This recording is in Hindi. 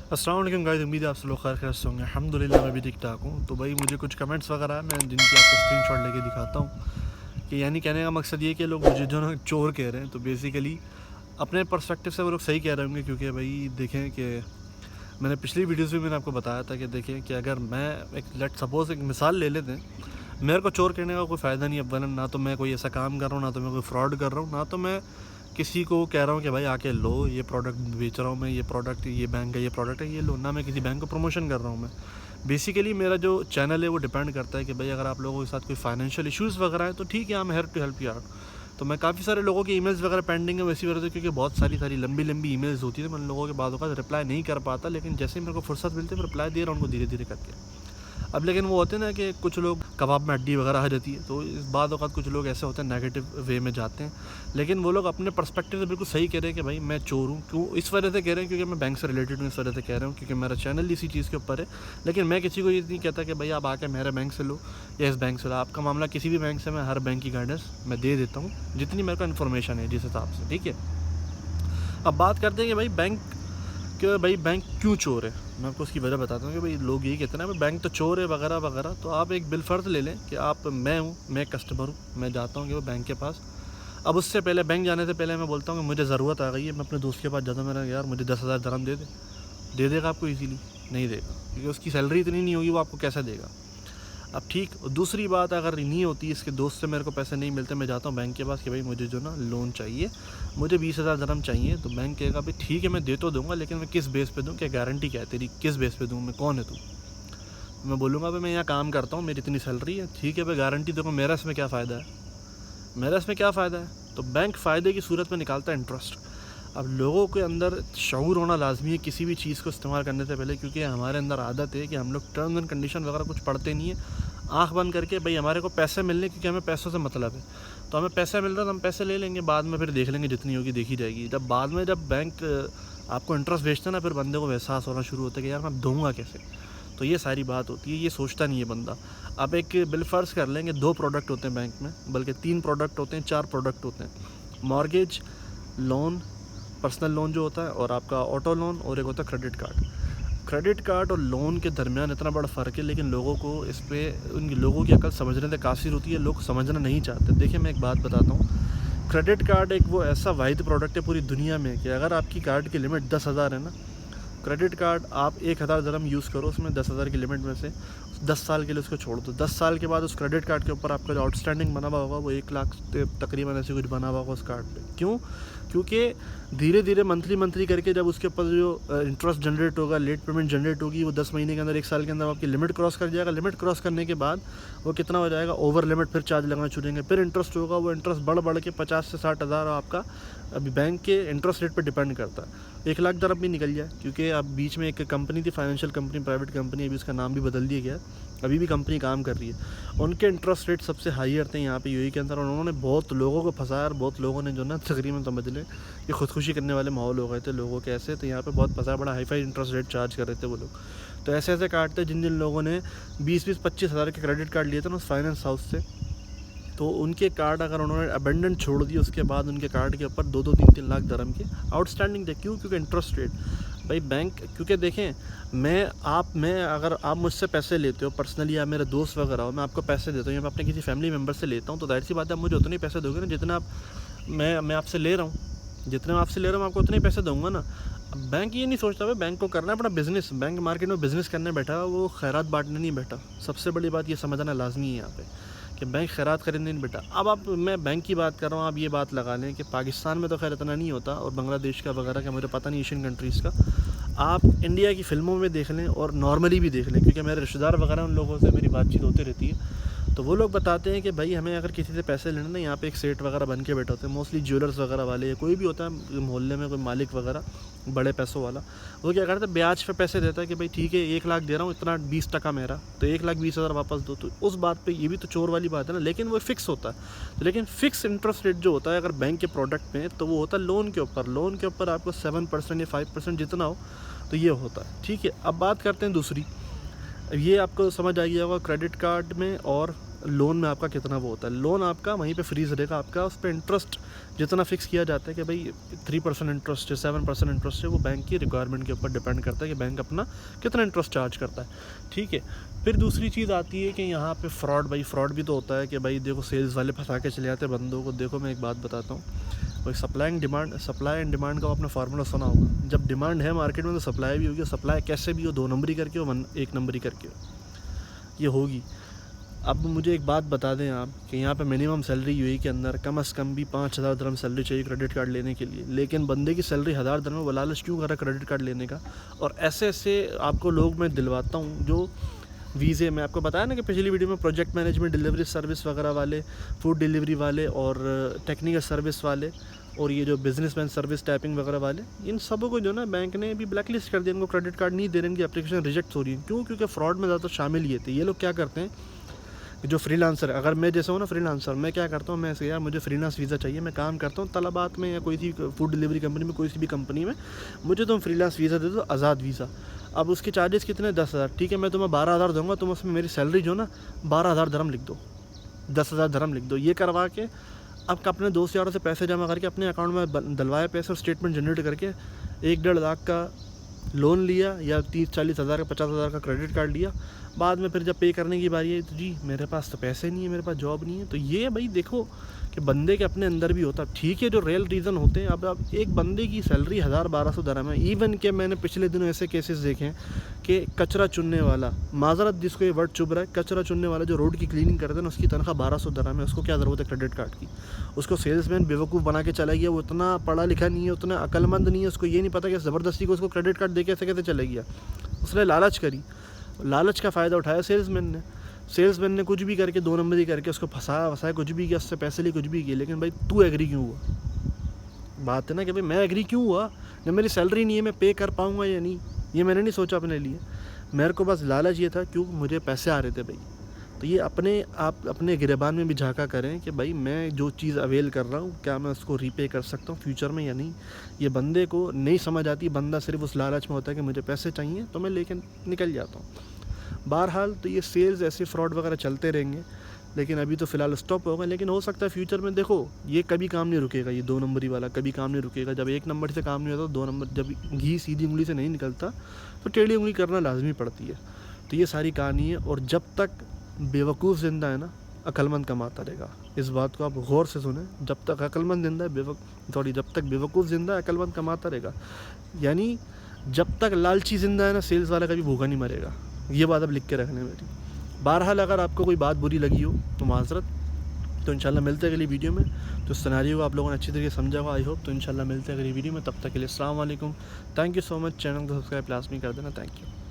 अस्सलाम वालेकुम गाइस, उम्मीद है आप सब लोग खैर से होंगे। अल्हम्दुलिल्लाह मैं भी ठीक ठाक हूँ। तो भाई मुझे कुछ कमेंट्स वगैरह हैं, मैं जिनकी आपको स्क्रीनशॉट लेके दिखाता हूँ कि यानी कहने का मकसद ये कि लोग मुझे जो ना चोर कह रहे हैं। तो बेसिकली अपने पर्सपेक्टिव से वो लोग सही कह रहे होंगे, क्योंकि भाई देखें कि मैंने पिछली वीडियोस में मैंने आपको बताया था कि देखें कि अगर मैं एक लेट सपोज एक मिसाल ले लेते हैं, मेरे को चोर कहने का कोई फ़ायदा नहीं है। अव्वलन ना तो मैं कोई ऐसा काम कर रहा हूँ, ना तो मैं कोई फ्रॉड कर रहा हूँ, ना तो मैं किसी को कह रहा हूँ कि भाई आके लो, ये प्रोडक्ट बेच रहा हूँ मैं, ये प्रोडक्ट, ये बैंक का ये प्रोडक्ट है, ये लो। ना मैं किसी बैंक को प्रमोशन कर रहा हूँ मैं। बेसिकली मेरा जो चैनल है वो डिपेंड करता है कि भाई अगर आप लोगों के साथ कोई फाइनेंशियल इश्यूज़ वगैरह हैं तो ठीक है, I am here to help you out. तो मैं काफ़ी सारे लोगों की ईमेल्स वगैरह पेंडिंग है वैसी वजह से, क्योंकि बहुत सारी लंबी ईमेल्स होती है, मैं उन लोगों के बाद का रिप्लाई नहीं कर पाता। लेकिन जैसे ही मेरे को फुर्सत मिलती है मैं रिप्लाई दे रहा हूँ उनको धीरे धीरे करके। अब लेकिन वो होते हैं ना कि कुछ लोग कबाब में हड्डी वगैरह आ जाती है, तो इस बाद वक्त कुछ लोग ऐसे होते हैं नेगेटिव वे में जाते हैं। लेकिन वो लोग अपने पर्सपेक्टिव से बिल्कुल सही कह रहे हैं कि भाई मैं चोर हूँ। क्यों इस वजह से कह रहे हैं? क्योंकि मैं बैंक से रिलेटेड हूँ, इस वजह से कह रहा हूँ, क्योंकि मेरा चैनल इसी चीज़ के ऊपर है। लेकिन मैं किसी को ये नहीं कहता कि भाई आप आके मेरे बैंक से लो या इस बैंक से लो। आपका मामला किसी भी बैंक से, मैं हर बैंक की गाइडेंस मैं दे देता हूँ जितनी मेरे को इन्फॉर्मेशन है जिस हिसाब से, ठीक है। अब बात करते हैं कि भाई बैंक क्यों चोर है। मैं आपको उसकी वजह बताता हूँ कि भाई लोग यही कहते हैं ना बैंक तो चोर है वगैरह वगैरह। तो आप एक बिलफर्ज ले लें कि मैं कस्टमर हूँ, मैं जाता हूँ कि वो बैंक के पास। अब उससे पहले, बैंक जाने से पहले मैं बोलता हूँ कि मुझे ज़रूरत आ गई है, मैं अपने दोस्त के पास जाता हूँ, मेरा यार मुझे 10,000 दरहम दे देगा आपको ईजीली? नहीं देगा, क्योंकि उसकी सैलरी इतनी नहीं होगी, वो आपको कैसे देगा। अब ठीक, दूसरी बात अगर नहीं होती, इसके दोस्त से मेरे को पैसे नहीं मिलते, मैं जाता हूँ बैंक के पास कि भाई मुझे जो ना लोन चाहिए, मुझे 20,000 दरहम चाहिए। तो बैंक कहेगा भाई ठीक है मैं दे तो दूंगा, लेकिन मैं किस बेस पे दूँ, क्या गारंटी क्या है तेरी, किस बेस पे दूँ, मैं कौन है तू? मैं बोलूँगा भाई मैं यहाँ काम करता हूँ, मेरी इतनी सैलरी है, ठीक है भाई गारंटी देखो, मेरा इसमें क्या फ़ायदा है, मेरा इसमें क्या फ़ायदा है? तो बैंक फ़ायदे की सूरत में निकालता है इंटरेस्ट। अब लोगों के अंदर शऊर होना लाजमी है किसी भी चीज़ को इस्तेमाल करने से पहले, क्योंकि हमारे अंदर आदत है कि हम लोग टर्म्स एंड कंडीशन वगैरह कुछ पढ़ते नहीं है, आँख बंद करके भाई हमारे को पैसे मिलने, क्योंकि हमें पैसों से मतलब है। तो हमें पैसे मिल रहा है तो हम पैसे ले लेंगे, बाद में फिर देख लेंगे, जितनी होगी देखी जाएगी। जब बाद में जब बैंक आपको इंटरेस्ट भेजता है ना, फिर बंदे को एहसास होना शुरू होता है कि यार मैं दूंगा कैसे। तो ये सारी बात होती है, ये सोचता नहीं है बंदा। अब एक बिलफर्ज कर लेंगे, 2 प्रोडक्ट होते हैं बैंक में, बल्कि 3 प्रोडक्ट होते हैं, 4 प्रोडक्ट होते हैं। मॉर्गेज लोन, पर्सनल लोन जो होता है, और आपका ऑटो लोन, और एक होता है क्रेडिट कार्ड। क्रेडिट कार्ड और लोन के दरमियान इतना बड़ा फ़र्क है, लेकिन लोगों को इस पर, उन लोगों की अकल समझने से कासिर होती है, लोग समझना नहीं चाहते। देखिए मैं एक बात बताता हूँ, क्रेडिट कार्ड एक वो ऐसा वाहिद प्रोडक्ट है पूरी दुनिया में कि अगर आपकी कार्ड की लिमिट 10,000 है ना, क्रेडिट कार्ड आप 1,000 दरहम यूज़ करो उसमें 10,000 की लिमिट में से, 10 साल के लिए उसको छोड़ दो। 10 साल के बाद उस क्रेडिट कार्ड के ऊपर आपका जो आउटस्टैंडिंग बना हुआ होगा वो 1 लाख तकरीबन ऐसे कुछ बना हुआ होगा उस कार्ड पे। क्यों? क्योंकि धीरे धीरे मंथली करके जब उसके ऊपर जो इंटरेस्ट जनरेट होगा, लेट पेमेंट जनरेट होगी, वो 10 महीने के अंदर, 1 साल के अंदर आपकी लिमिट क्रॉस कर जाएगा। लिमिट क्रॉस करने के बाद वो कितना हो जाएगा, ओवर लिमिट, फिर चार्ज लगना शुरू होंगे, फिर इंटरेस्ट होगा। वो इंटरेस्ट बढ़ के 50 से 60 हज़ार आपका अभी बैंक के इंटरेस्ट रेट पर डिपेंड करता है। 1 लाख दरअब भी निकल जाए, क्योंकि अब बीच में एक कंपनी थी, फाइनेंशियल कंपनी, प्राइवेट कंपनी, अभी उसका नाम भी बदल दिया गया, अभी भी कंपनी काम कर रही है। उनके इंटरेस्ट रेट सबसे हाईयर थे यहाँ पे यूएई के अंदर, और उन्होंने बहुत लोगों को फंसाया, और बहुत लोगों ने जो ना तकरीबन समझ लें कि खुदकुशी करने वाले माहौल हो गए थे लोगों के ऐसे। तो यहाँ पे बहुत फंसाया, बड़ा हाई इंटरेस्ट रेट चार्ज कर रहे थे वो लोग। तो ऐसे कार्ड थे जिन लोगों ने 20-25 हज़ार के क्रेडिट कार्ड लिए थे ना उस फाइनेंस हाउस से, तो उनके कार्ड अगर उन्होंने अबेंडेंट छोड़ दिए, उसके बाद उनके कार्ड के ऊपर 2-2, 3-3 लाख दरहम के आउटस्टैंडिंग थे। क्यों? क्योंकि इंटरेस्ट रेट भाई बैंक, क्योंकि देखें मैं अगर आप मुझसे पैसे लेते हो पर्सनली, या मेरे दोस्त वगैरह हो, मैं आपको पैसे देता हूँ या मैं अपने किसी फैमिली मेम्बर से लेता हूँ, तो जाहिर सी बात है आप मुझे उतने ही पैसे दोगे ना जितना आप मैं आपसे ले रहा हूँ। जितने मैं आपसे ले रहा हूँ मैं आपको उतने ही पैसे दूंगा ना। अब बैंक ये नहीं सोचता भाई, बैंक को करना है अपना बिज़नेस, बैंक मार्केट में बिज़नेस करने बैठा है, वो खैरात बांटने नहीं बैठा। सबसे बड़ी बात ये समझना लाजमी है यहाँ पे कि बैंक खैरात खरीदने नहीं बैठा। अब मैं बैंक की बात कर रहा हूँ, आप ये बात लगा लें कि पाकिस्तान में तो खैर इतना नहीं होता, और बांग्लादेश का वगैरह का मुझे पता नहीं, एशियन कंट्रीज़ का आप इंडिया की फ़िल्मों में देख लें और नॉर्मली भी देख लें, क्योंकि मेरे रिश्तेदार वगैरह उन लोगों से मेरी बातचीत होती रहती है, तो वो लोग बताते हैं कि भाई हमें अगर किसी से पैसे लेने ना, यहाँ पे एक सेठ वगैरह बन के बैठे होते हैं, मोस्टली ज्वेलर्स वगैरह वाले, या कोई भी होता है मोहल्ले में कोई मालिक वगैरह बड़े पैसों वाला, वो क्या करता है ब्याज पे पैसे देता है कि भाई ठीक है 1 लाख दे रहा हूँ, इतना 20% मेरा, तो 1,20,000 वापस दो। तो उस बात पे ये भी तो चोर वाली बात है ना, लेकिन वो फिक्स होता है। तो लेकिन फिक्स इंटरेस्ट रेट जो होता है अगर बैंक के प्रोडक्ट में, तो वो होता है लोन के ऊपर। लोन के ऊपर आपको 7% या 5% जितना हो, तो ये होता है, ठीक है। अब बात करते हैं दूसरी, ये आपको समझ आ गया होगा क्रेडिट कार्ड में और लोन में आपका कितना वो होता है, लोन आपका वहीं पे फ्रीज रहेगा, आपका उस पर इंटरेस्ट जितना फिक्स किया जाता है कि भाई 3% इंटरेस्ट है, 7% इंटरेस्ट है, वो बैंक की रिक्वायरमेंट के ऊपर डिपेंड करता है कि बैंक अपना कितना इंटरेस्ट चार्ज करता है, ठीक है। फिर दूसरी चीज़ आती है कि यहाँ पे फ्रॉड, भाई फ्रॉड भी तो होता है कि भाई देखो सेल्स वाले फंसा के चले जाते हैं बंदों को। देखो मैं एक बात बताता हूँ भाई, सप्लाई एंड डिमांड का आपने फार्मूला सुना होगा। जब डिमांड है मार्केट में तो सप्लाई भी होगी, सप्लाई कैसे भी हो, 2 नंबरी करके हो, 1 नंबरी करके हो, ये होगी। अब मुझे एक बात बता दें आप कि यहाँ पे मिनिमम सैलरी यूएई के अंदर कम से कम भी 5,000 दिरहम सैलरी चाहिए क्रेडिट कार्ड लेने के लिए, लेकिन बंदे की सैलरी 1,000 दिरहम, वो लालच क्यों कर रहा है क्रेडिट कार्ड लेने का। और ऐसे ऐसे आपको लोग मैं दिलवाता हूँ जो वीज़े, मैं आपको बताया ना कि पिछली वीडियो में प्रोजेक्ट मैनेजमेंट, डिलीवरी सर्विस वगैरह वाले, फूड डिलीवरी वाले और टेक्निकल सर्विस वाले और ये जो बिजनेसमैन सर्विस टाइपिंग वगैरह वाले, इन सबों को जो ना बैंक ने भी ब्लैक लिस्ट कर दिया, इनको क्रेडिट कार्ड नहीं दे रहे, इनकी एप्लीकेशन रिजेक्ट हो रही है। क्यों? क्योंकि फ्रॉड में ज़्यादातर शामिल ये थे। ये लोग क्या करते हैं, जो फ्रीलांसर, अगर मैं जैसे हूँ ना फ्रीलांसर, मैं क्या करता हूँ, मैं ऐसे यार मुझे फ्रीलांस वीज़ा चाहिए, मैं काम करता हूँ तलबात में या कोई सी फूड डिलीवरी कंपनी में, कोई सी भी कंपनी में, मुझे तुम फ्रीलांस वीज़ा दे दो, आज़ाद वीज़ा। अब उसके चार्जेस कितने, 10,000, ठीक है, मैं तुम्हें 12,000 दूँगा, तुम उसमें मेरी सैलरी जो ना 12,000 दिरहम लिख दो, 10,000 दिरहम लिख दो। ये करवा के अब अपने दोस्त यारों से पैसे जमा करके अपने अकाउंट में डलवाए पैसे और स्टेटमेंट जनरेट करके 1-1.5 लाख का लोन लिया या 30-40 हज़ार का 50 हज़ार का क्रेडिट कार्ड लिया। बाद में फिर जब पे करने की बारी आई तो जी मेरे पास तो पैसे नहीं है, मेरे पास जॉब नहीं है। तो ये भाई देखो कि बंदे के अपने अंदर भी होता है, ठीक है, जो रियल रीज़न होते हैं। अब एक बंदे की सैलरी 1,000-1,200 दिरहम है। इवन के मैंने पिछले दिनों ऐसे केसेस देखे हैं कि कचरा चुनने वाला, माजरत जिसको ये वर्ड चुभ रहा है, कचरा चुनने वाला जो रोड की क्लीनिंग करते हैं ना, उसकी तनख्वाह 1,200 दिरहम है। उसको क्या ज़रूरत है क्रेडिट कार्ड की? उसको सेल्समैन बेवकूफ़ बना के चला गया, वो इतना पढ़ा लिखा नहीं है, उतना अक्लमंद नहीं है, उसको ये नहीं पता कि ज़बरदस्ती को उसको क्रेडिट कार्ड दे के कैसे चला गया। उसने लालच करी, लालच का फ़ायदा उठाया सेल्समैन ने कुछ भी करके 2 नंबरी करके उसको फंसाया, कुछ भी किया, उससे पैसे लिए, कुछ भी किया। लेकिन भाई तू एग्री क्यों हुआ? बात है ना कि भाई मैं एग्री क्यों हुआ, जब मेरी सैलरी नहीं है, मैं पे कर पाऊँगा या नहीं, ये मैंने नहीं सोचा अपने लिए। मेरे को बस लालच ये था क्यों, मुझे पैसे आ रहे थे भाई। तो ये आप अपने गिरबान में भी झांका करें कि भाई मैं जो चीज़ अवेल कर रहा हूँ, क्या मैं उसको रीपे कर सकता हूँ फ्यूचर में या नहीं। ये बंदे को नहीं समझ आती, बंदा सिर्फ उस लालच में होता है कि मुझे पैसे चाहिए तो मैं लेके निकल जाता हूँ। बहरहाल तो ये सेल्स ऐसे फ्रॉड वगैरह चलते रहेंगे, लेकिन अभी तो फ़िलहाल स्टॉप होगा। लेकिन हो सकता है फ्यूचर में, देखो ये कभी काम नहीं रुकेगा, ये 2 नंबरी वाला कभी काम नहीं रुकेगा। जब 1 नंबर से काम नहीं होता, 2 नंबर, जब घी सीधी उंगली से नहीं निकलता तो टेढ़ी उंगली करना लाजमी पड़ती है। तो ये सारी कहानी है। और जब तक बेवकूफ़ ज़िंदा है ना, अक्लमंद कमाता रहेगा। इस बात को आप गौर से सुने, जब तक अक्लमंद ज़िंदा है, जब तक बेवकूफ़ ज़िंदा है, अक्लमंद कमाता रहेगा। यानी जब तक लालची ज़िंदा है ना, सेल्स वाला कभी भूखा नहीं मरेगा। ये बात अब लिख के रखने मेरी। बहरहाल अगर आपको कोई बात बुरी लगी हो तो माज़रत, तो इंशाल्लाह मिलते हैं अगली वीडियो में। तो सिनेरियो को आप लोगों ने अच्छी तरीके से समझा होगा आई होप। तो इंशाल्लाह मिलते हैं अगली वीडियो में, तब तक के लिए अस्सलाम वालेकुम। Thank you so much. Channel को सब्सक्राइब लाजमी कर देना। Thank you.